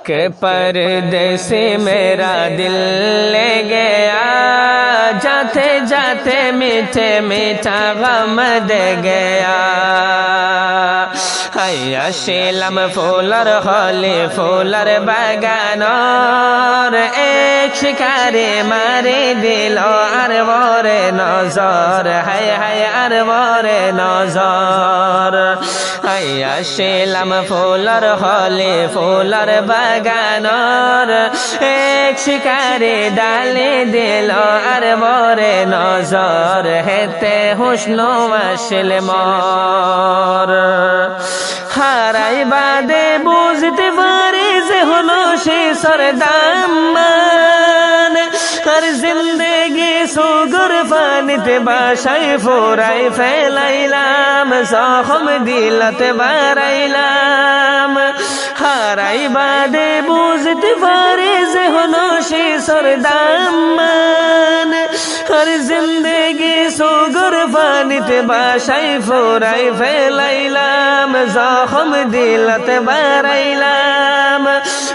एक परदेसी मेरा दिल ले गया, जाते जाते मीठे मीठा गम दे गया। हैया शीलम फूलर होली फूलर बागानर, एक शिकारी मारी दिल আর মোরে নজর, হায় হায় আর মোরে নজর। হাইয়া शीलम फूलर होली फूलर बागानर, एक शिकारी डाली दिल আর মোরে নজর, হেতে হুসনো আসিল মোর। হারাই বাদে বুঝতে পারি যে হলো সে সরদামান, আর জিন্দেগি সুগুর পানিতে বাসাই ফুরাই ফেলাইলাম, জখম দিলতে বাড়াইলাম। হারাই বাদে বুঝতে পারি যে হলো সে সরদামান, আর জিন্দেগি সুগুর পানিতে বাসাই ফুরাই ফেলাইলাম, জখম দিলতে বাড়াইলাম।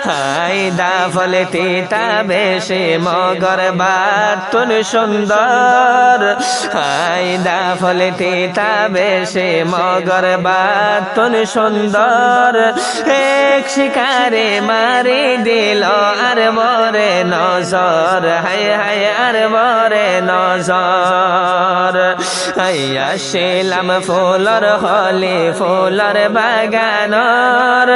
হাই দাফলে তিতা বেশি মগর বাতুন সুন্দর, হাই দাফলে তিতা বেশি মগর বাতুন সুন্দর, এক শিকারে মারি দিল আর মোরে নজর, হাই হাই আর মোরে নজর। হাইয়া शीलम फूलर होली फूलर बागानर,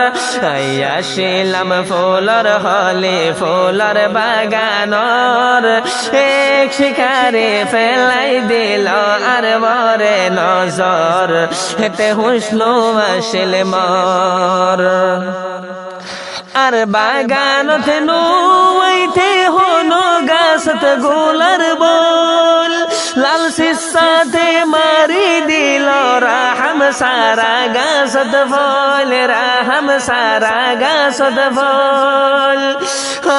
হাইয়া शीलम फूलर होली फूलर बागानर, एक शिकारी ফেলাই দিল আর মোরে নজর, হেতে হুসনো আসিল মোর। আর বাগানতে নুইতে হনো গাছত গোলার বল, লাল সিসাতে মারি দিল রাহম সারা গাছত ফল, রাহম সারা গাছত ফল।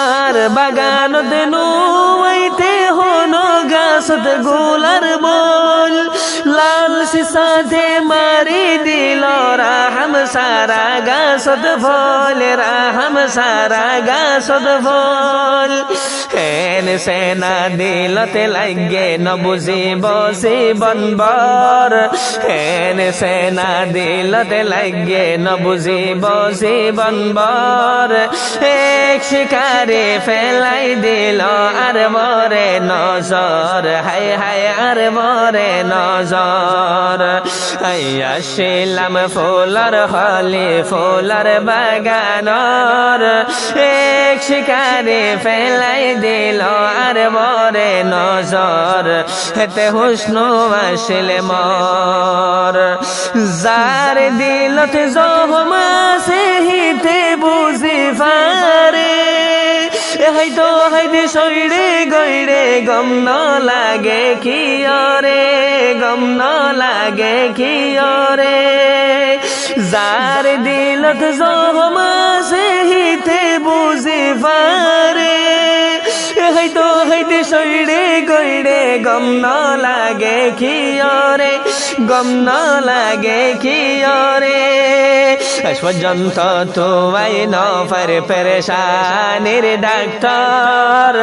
আর বাগানতে নুইতে হনো গাছত গোলার বল, লাল সিসাতে মারি দিল রাহম সারা গাছত ফল, রাহম সারা গাছত ফল। হেন সেনা দিলতে লাগে ন বুঝিব জীবন বর, হেন সেনা দিলতে লাগে ন বুঝিব জীবন বর, এক শিকারে ফেলাই দিল আর মোরে নজর, হায় হায় আর মোরে নজর। হাইয়া शीलम फूलर होली फूलर बागानर, एक शिकारी ফেলাই দিল আর মোরে নজর, হেতে হুসনো আসিল মোর। যার দিলতে জখম আছে হিতে বুঝি পারে, হয়তো হয়তো শরীরে গইরে গম ন লাগে কি রে, গম ন লাগে কি রে। যার দিলত জখম আছে হিতে বুঝি পারে, হয়তো হয়তো শরীরে গইরে গম ন লাগে কি রে, গম ন লাগে কি রে। আজ পর্যন্ত তুই নফর পেরেশানির ডাক্তার,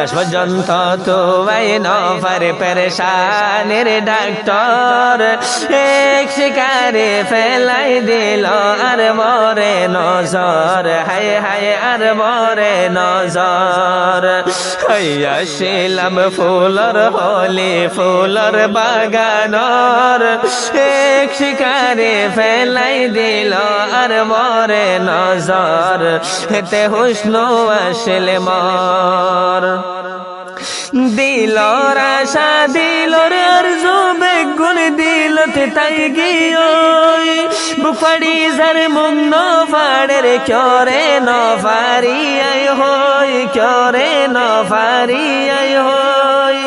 আজ পর্যন্ত তুই নফর পেরেশানির ডাক্তার, এক শিকারে ফেলাই দিল আর মোরে নজর, হায় হায় আর মোরে নজর। হাইয়া शीलम फूलर होली फूलर बागानर, एक शिकारी ফেলাই দিল আর মোরে নজর, হেতে হুসনো আসিল মোর। দিলর আশা দিলর আরজু বেগুন দিলতে তাই গিয়ই, বুফাড়ি যার মুখ ন ফাড়ের ক্যরে ন ফারি আই হই, ক্যরে ন ফারি আই হই।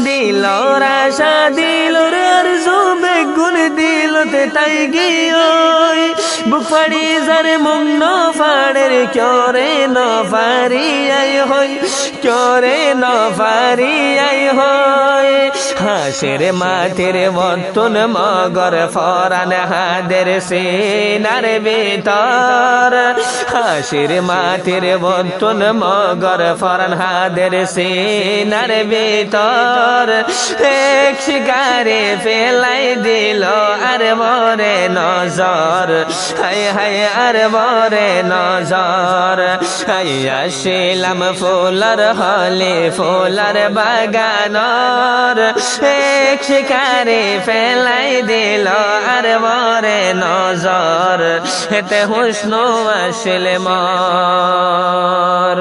দিলর আশা দিলর আরজু বেগুন দিলতে তাই গিয়ই, বুফাড়ি যার মুখ ন ফাড়ের ক্যরে ন ফারি আই হই, ক্যরে ন ফারি আই হই। হাসের মাঠের মতন মগর ফরান হাদের সিনার ভিতর হাসের মাঠের মতন মগর ফরান হাদের সিনার ভিতর এক শিকারে ফেলাই দিল আর মরে নজর হায় হায় আর মরে নজর আসিলাম ফুলার হলে ফুলার বাগানর এক শিকারে ফেলাই দিল আর মরে নজর হেতে হুস্ন আসিল মর